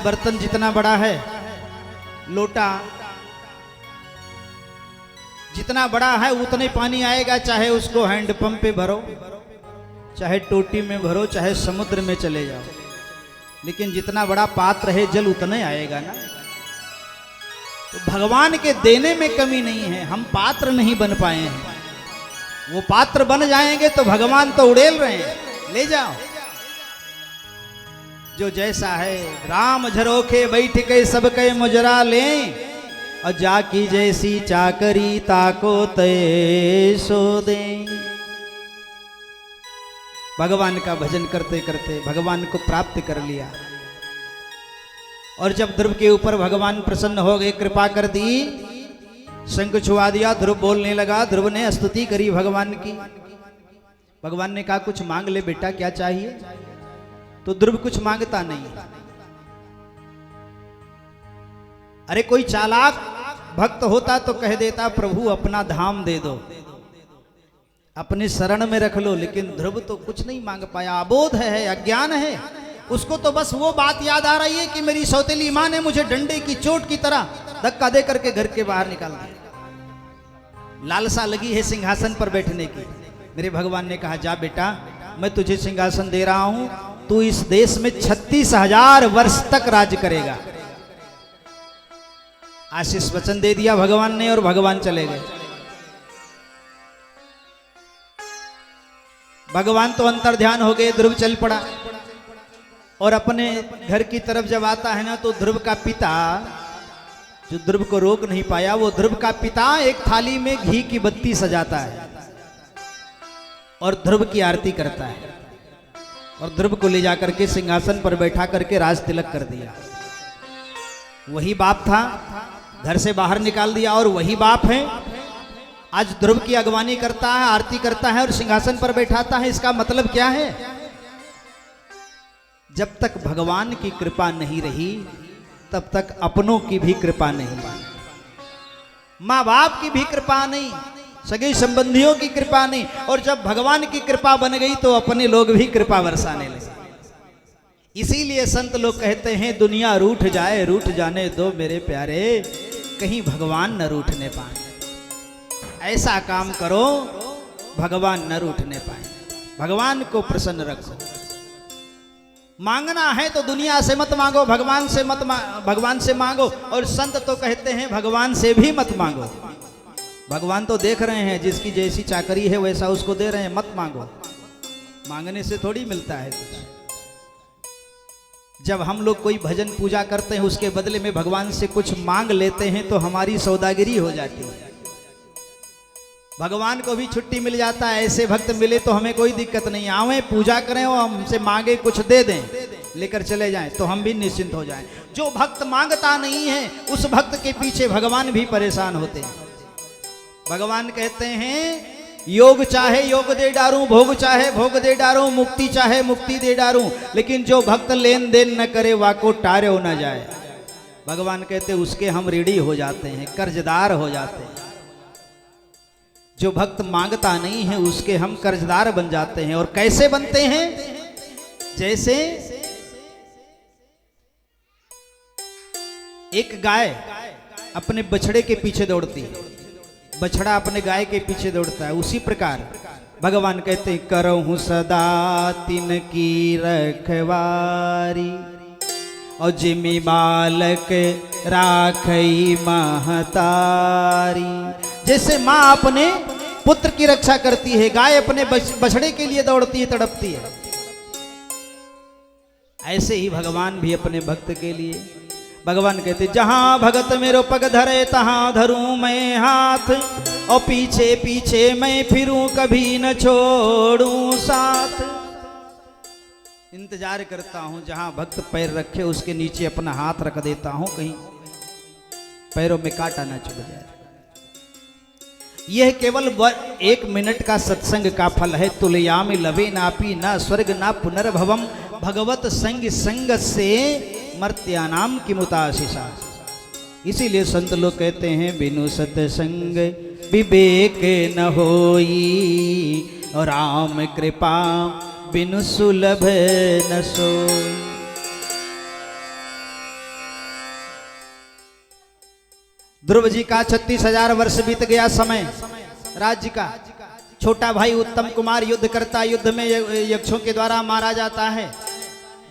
बर्तन जितना बड़ा है, लोटा जितना बड़ा है उतने पानी आएगा, चाहे उसको हैंडपंप पे भरो, चाहे टोटी में भरो, चाहे समुद्र में चले जाओ, लेकिन जितना बड़ा पात्र है जल उतना ही आएगा ना। तो भगवान के देने में कमी नहीं है, हम पात्र नहीं बन पाए हैं। वो पात्र बन जाएंगे तो भगवान तो उड़ेल रहे हैं, ले जाओ जो जैसा है। राम झरोखे बैठ के सबके मुजरा लें, और जाकी जैसी चाकरी ताको तय सो दे। भगवान का भजन करते करते भगवान को प्राप्त कर लिया, और जब ध्रुव के ऊपर भगवान प्रसन्न हो गए, कृपा कर दी, शंख छुआ दिया, ध्रुव बोलने लगा। ध्रुव ने स्तुति करी भगवान की। भगवान ने कहा कुछ मांग ले बेटा, क्या चाहिए? तो ध्रुव कुछ मांगता नहीं। अरे कोई चालाक भक्त होता तो कह देता प्रभु अपना धाम दे दो, अपने शरण में रख लो, लेकिन ध्रुव तो कुछ नहीं मांग पाया। अबोध है, अज्ञान है, उसको तो बस वो बात याद आ रही है कि मेरी सौतेली मां ने मुझे डंडे की चोट की तरह धक्का दे करके घर के बाहर निकाल दिया। लालसा लगी है सिंहासन पर बैठने की। मेरे भगवान ने कहा जा बेटा, मैं तुझे सिंहासन दे रहा हूं, तू इस देश में 36,000 वर्ष तक राज करेगा। आशीष वचन दे दिया भगवान ने, और भगवान चले गए। भगवान तो अंतर ध्यान हो गए, ध्रुव चल पड़ा, और अपने घर की तरफ जब आता है ना, तो ध्रुव का पिता जो ध्रुव को रोक नहीं पाया, वो ध्रुव का पिता एक थाली में घी की बत्ती सजाता है और ध्रुव की आरती करता है, और ध्रुव को ले जाकर के सिंहासन पर बैठा करके राज तिलक कर दिया। वही बाप था, घर से बाहर निकाल दिया, और वही बाप है आज ध्रुव की अगवानी करता है, आरती करता है और सिंहासन पर बैठाता है। इसका मतलब क्या है? जब तक भगवान की कृपा नहीं रही, तब तक अपनों की भी कृपा नहीं, माँ बाप की भी कृपा नहीं, सगे संबंधियों की कृपा नहीं, और जब भगवान की कृपा बन गई तो अपने लोग भी कृपा बरसाने लगे। इसीलिए संत लोग कहते हैं दुनिया रूठ जाए, रूठ जाने दो मेरे प्यारे, कहीं भगवान न रूठने पाए। ऐसा काम करो भगवान न रूठने पाए, भगवान को प्रसन्न रखो। मांगना है तो दुनिया से मत मांगो, भगवान से मांगो। और संत तो कहते हैं भगवान से भी मत मांगो। भगवान तो देख रहे हैं, जिसकी जैसी चाकरी है वैसा उसको दे रहे हैं, मत मांगो। मांगने से थोड़ी मिलता है कुछ। जब हम लोग कोई भजन पूजा करते हैं, उसके बदले में भगवान से कुछ मांग लेते हैं, तो हमारी सौदागिरी हो जाती है। भगवान को भी छुट्टी मिल जाता है। ऐसे भक्त मिले तो हमें कोई दिक्कत नहीं, आवे पूजा करें और हमसे मांगे कुछ दे दें, लेकर चले जाएं, तो हम भी निश्चिंत हो जाएं। जो भक्त मांगता नहीं है, उस भक्त के पीछे भगवान भी परेशान होते हैं। भगवान कहते हैं योग चाहे योग दे डारूं, भोग चाहे भोग दे डारूं, मुक्ति चाहे मुक्ति दे डारूं, लेकिन जो भक्त लेन देन न करे वाको टारे न जाए। भगवान कहते उसके हम ऋणी हो जाते हैं, कर्जदार हो जाते हैं। जो भक्त मांगता नहीं है उसके हम कर्जदार बन जाते हैं। और कैसे बनते हैं? जैसे एक गाय अपने बछड़े के पीछे दौड़ती है, बछड़ा अपने गाय के पीछे दौड़ता है, उसी प्रकार भगवान कहते हैं करहूं सदा तिन की रखवारी, और जिमी बालक राखई महतारी। जैसे माँ अपने पुत्र की रक्षा करती है, गाय अपने बछड़े के लिए दौड़ती है, तड़पती है, ऐसे ही भगवान भी अपने भक्त के लिए। भगवान कहते जहां भगत मेरो पग धरे तहां धरूं मैं हाथ, और पीछे पीछे मैं फिरूं कभी न छोड़ूं साथ। इंतजार करता हूं, जहां भक्त पैर रखे उसके नीचे अपना हाथ रख देता हूं, कहीं पैरों में कांटा न चुभ जाए। यह केवल 1 मिनट का सत्संग का फल है। तुलयामि लवे नापी न स्वर्ग न पुनर्भवम, भगवत संग संग से मर्त्यानाम किमुताशिषा। इसीलिए संत लोग कहते हैं बिनु सत्संग विवेक न होई, और राम कृपा बिनु सुलभ न सोई। ध्रुव जी का 36,000 वर्ष बीत गया समय राज्य का। छोटा भाई उत्तम कुमार युद्ध करता, युद्ध में यक्षों के द्वारा मारा जाता है।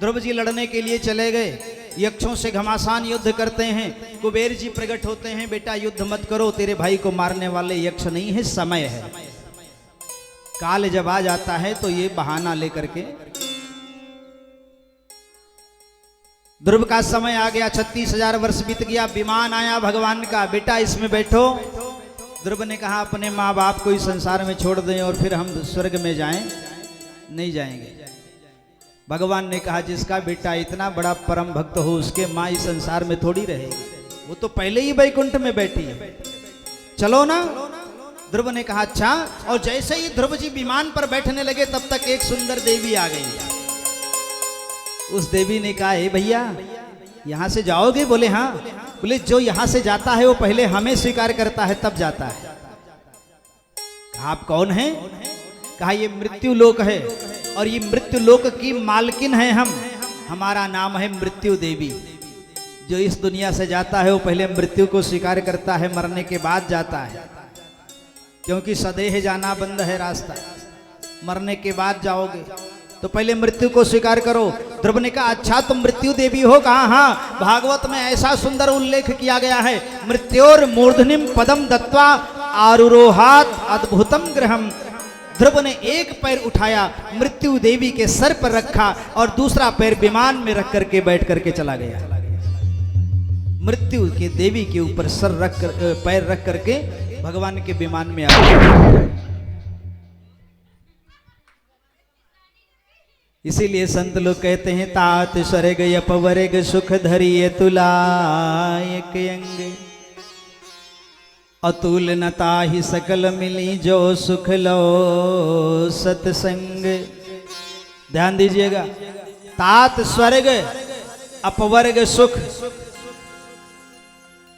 ध्रुव जी लड़ने के लिए चले गए, यक्षों से घमासान युद्ध करते हैं। कुबेर जी प्रकट होते हैं, बेटा युद्ध मत करो, तेरे भाई को मारने वाले यक्ष नहीं है, समय है। काल जब आ जाता है तो ये बहाना लेकर के ध्रुव का समय आ गया। 36,000 वर्ष बीत गया। विमान आया भगवान का, बेटा इसमें बैठो। ध्रुव ने कहा अपने माँ बाप को इस संसार में छोड़ दें और फिर हम स्वर्ग में जाएं, नहीं जाएंगे। भगवान ने कहा जिसका बेटा इतना बड़ा परम भक्त हो उसके माँ इस संसार में थोड़ी रहेगी, वो तो पहले ही वैकुंठ में बैठी है, चलो ना। ध्रुव ने कहा अच्छा। और जैसे ही ध्रुव जी विमान पर बैठने लगे तब तक एक सुंदर देवी आ गई। उस देवी ने कहा हे भैया यहां से जाओगे? बोले हाँ। बोले जो यहां से जाता है वो पहले हमें स्वीकार करता है तब जाता है। कहा आप कौन हैं? कहा ये मृत्यु लोक है और ये मृत्यु लोक की मालकिन है हम, हमारा नाम है मृत्यु देवी। जो इस दुनिया से जाता है वो पहले मृत्यु को स्वीकार करता है, मरने के बाद जाता है, क्योंकि सदेह जाना बंद है रास्ता, मरने के बाद जाओगे, तो पहले मृत्यु को स्वीकार करो। ध्रुव ने कहा अच्छा तुम मृत्यु देवी हो? कहा हाँ, भागवत में ऐसा सुंदर उल्लेख किया गया है, मृत्योर मूर्धनिम पदम दत्वा आरुरोहात अद्भुतम ग्रहम। ध्रुव ने एक पैर उठाया, मृत्यु देवी के सर पर रखा और दूसरा पैर विमान में रख करके बैठ करके चला गया। मृत्यु के देवी के ऊपर सर रख कर, पैर रख करके भगवान के विमान में आ गया। इसीलिए संत लोग कहते हैं तात स्वर्ग अपवर्ग सुख धरिय तुलायक अंग, अतुल नता ही सकल मिली जो सुख लो सत्संग। ध्यान दीजिएगा, तात स्वर्ग अपवर्ग सुख,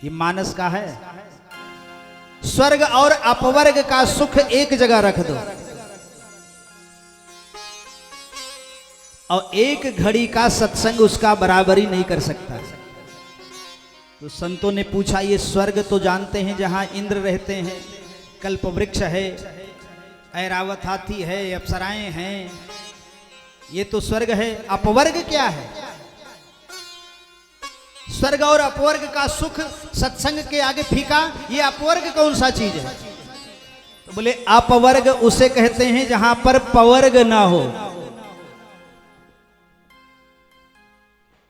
ये मानस का है। स्वर्ग और अपवर्ग का सुख एक जगह रख दो और एक घड़ी का सत्संग उसका बराबरी नहीं कर सकता। तो संतों ने पूछा ये स्वर्ग तो जानते हैं जहां इंद्र रहते हैं, कल्प वृक्ष है, ऐरावत हाथी है, अप्सराएं हैं, ये तो स्वर्ग है। अपवर्ग क्या है? स्वर्ग और अपवर्ग का सुख सत्संग के आगे फीका, ये अपवर्ग कौन सा चीज है? तो बोले अपवर्ग उसे कहते हैं जहां पर पवर्ग ना हो।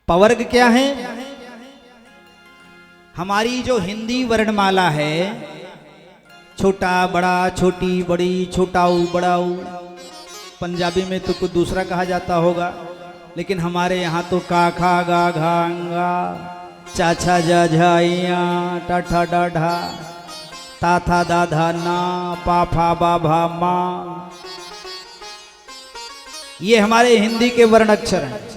पवर्ग क्या है? हमारी जो हिंदी वर्णमाला है, छोटा बड़ा, छोटी बड़ी, छोटाऊ बड़ाऊ, पंजाबी में तो कुछ दूसरा कहा जाता होगा, लेकिन हमारे यहाँ तो का खा गा घा अंगा, चाछा जा झाइया, टाठा डाढ़ा, ता था दा धा ना, पा फा बा भा मा, ये हमारे हिंदी के वर्ण अक्षर हैं।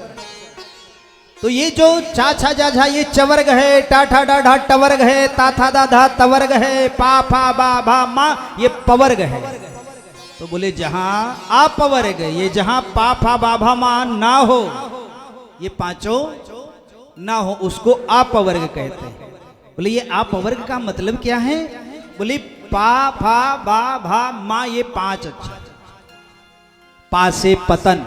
तो ये जो चा छा जा झा ये चवर्ग है, टाठा डाढ़ा टवर्ग है, ता था दा धा तवर्ग है, पा फा बा भा मा ये पवर्ग है। तो बोले जहां अपवर्ग, ये जहां पा फा बा भा मा ना हो, ये पांचों ना हो, उसको अपवर्ग कहते हैं। बोले ये अपवर्ग का मतलब क्या है? बोले पा फा बा भा मा ये पांच अक्षर। पा से पतन,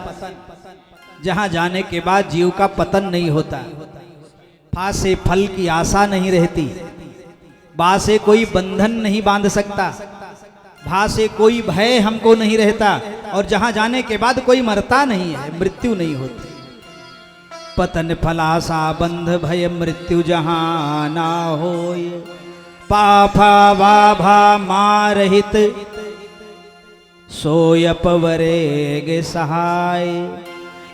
जहां जाने के बाद जीव का पतन नहीं होता। फा से फल की आशा नहीं रहती। बा से कोई बंधन नहीं बांध सकता। भा से कोई भय हमको नहीं रहता। और जहां जाने के बाद कोई मरता नहीं है, मृत्यु नहीं होती। पतन फलासा बंध भय मृत्यु जहां ना होय, पा फा बा भा मा रहित सोय अपवर्ग सहाय।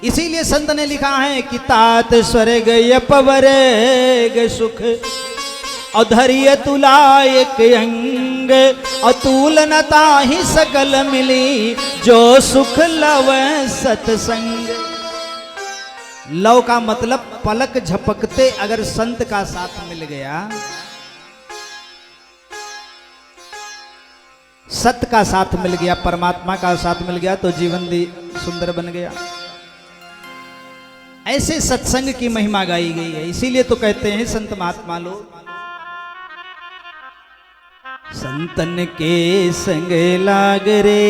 इसीलिए संत ने लिखा है कि तात स्वर्ग अपवर्ग सुख अधर्य तुलायक अंग, अतुलनता ही सकल मिली जो सुख लव सत्संग। लव का मतलब पलक झपकते अगर संत का साथ मिल गया, सत्य का साथ मिल गया, परमात्मा का साथ मिल गया, तो जीवन भी सुंदर बन गया। ऐसे सत्संग की महिमा गाई गई है। इसीलिए तो कहते हैं संत महात्मा लोग संतन के संग लाग रे,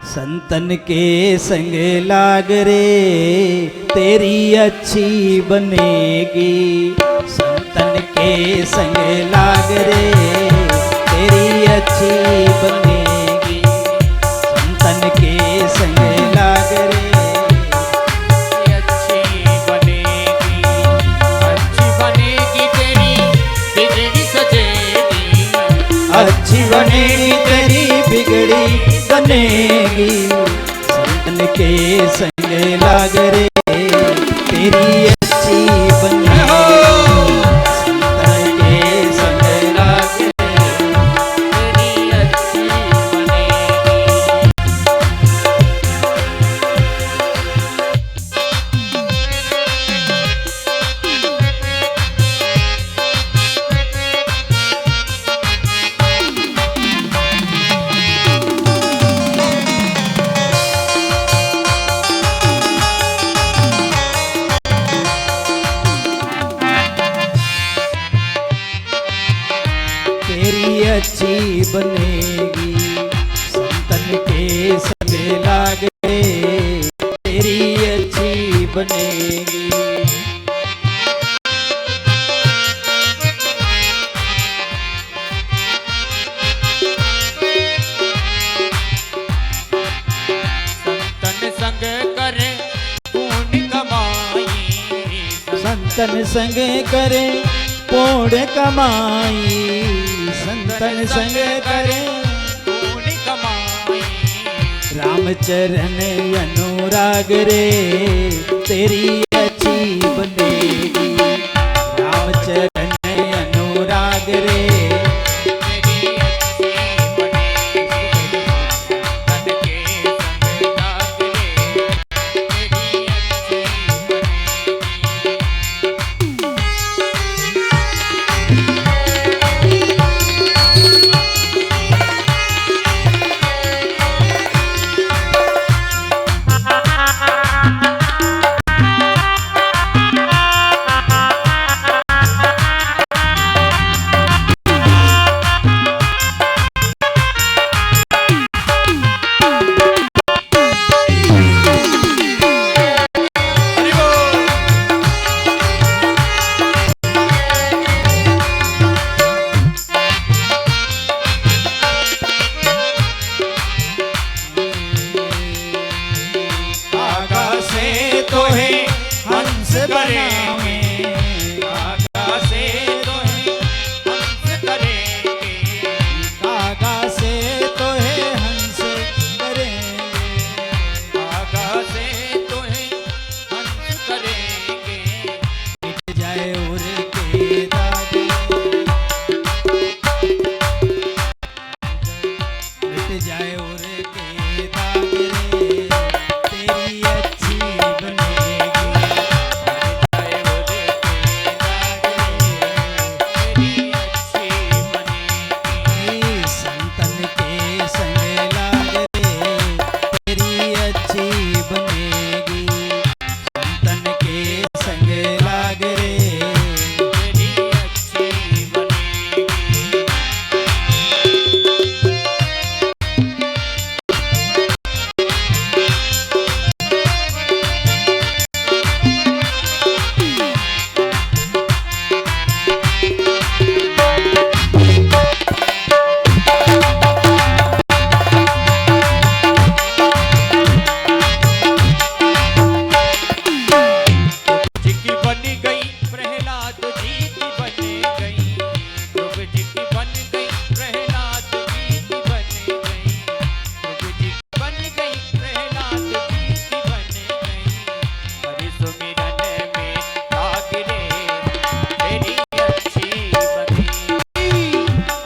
संतन के संग लाग रे, तेरी अच्छी बनेगी। संतन के संग लाग रे, तेरी अच्छी बनेगी। संतन के संग लाग रे, अच्छी बनेगी, अच्छी बनेगी तेरी बिगड़ी सजेगी, अच्छी बनेगी तेरी बिगड़ी बनेगी। संतन के संग लाग रे, तेरी अच्छी बनेगी। संतन के संग लाग रे, तेरी अच्छी बनेगी। तेरी अच्छी बनेगी। संतन के संग लाग रे, तेरी अच्छी बनेगी। संतन संग करे पुण्य कमाई, संतन संग करे पुण्य कमाई। संतन संग करे पुण्य कमाई। रामचरण अनुराग रे, तेरी अच्छी बनेगी। रामचरण अनुराग रे, तेरी अच्छी बनेगी। संतन के संग लाग रे, तेरी अच्छी बनेगी। आकाशे तो है हंस बनावे, आकाशे तो है हंस करेंगे, आकाशे तो है हंस करेंगे। आकाशे तो है हंस करेंगे। मिट जाए उर के दाग, मिट जाए उर के दाग रे, तेरी अच्छी बनेगी। आए वो देखे तेरी अच्छी बनेगी। संतन के संग लाग रे, तेरी अच्छी बनेगी। संतन के संग लाग रे, तेरी अच्छी बनेगी। जी की बन गई प्रहलाद जी की बन गई, ध्रुव जी की बन गई प्रहलाद जी की बन गई, ध्रुव जी की बन गई प्रहलाद जी की बन गई। हरि सुमिरन में लाग रे, तेरी अच्छी बनेगी।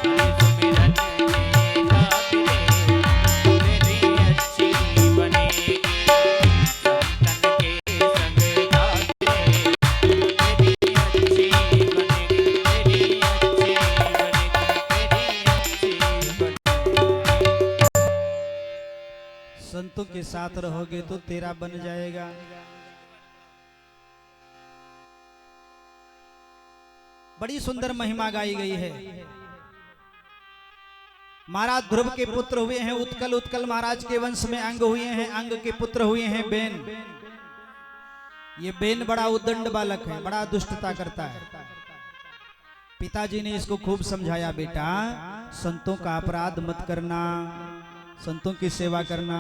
हरि सुमिरन में लाग रे, तेरी अच्छी बनेगी। संतन के संग लाग रे, तेरी अच्छी बनेगी, तेरी अच्छी बनेगी, तेरी अच्छी बनेगी। संतों के साथ रहोगे तो तेरा बन जाएगा। बड़ी सुंदर महिमा गाई गई है। महाराज ध्रुव के पुत्र हुए हैं उत्कल, उत्कल महाराज के वंश में अंग हुए हैं, अंग के पुत्र हुए हैं बेन। ये बेन बड़ा उद्दंड बालक है, बड़ा दुष्टता करता है। पिताजी ने इसको खूब समझाया, बेटा संतों का अपराध मत करना, संतों की सेवा करना।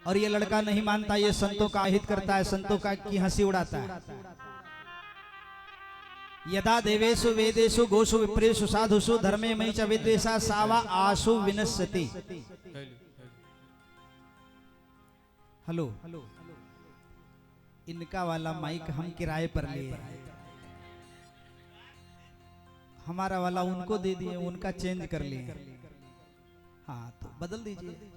और ये लड़का नहीं मानता, ये संतों का हित करता है, संतों का की हंसी उड़ाता है। यदा देवेषु वेदेषु गोषु विप्रेषु साधुषु धर्मे मयि च विद्वेषा सावा आशु विनश्यति। हेलो, इनका वाला माइक हम किराए पर लिए हैं, हमारा वाला उनको दे दिए, उनका चेंज कर लिए। हाँ तो बदल दीजिए।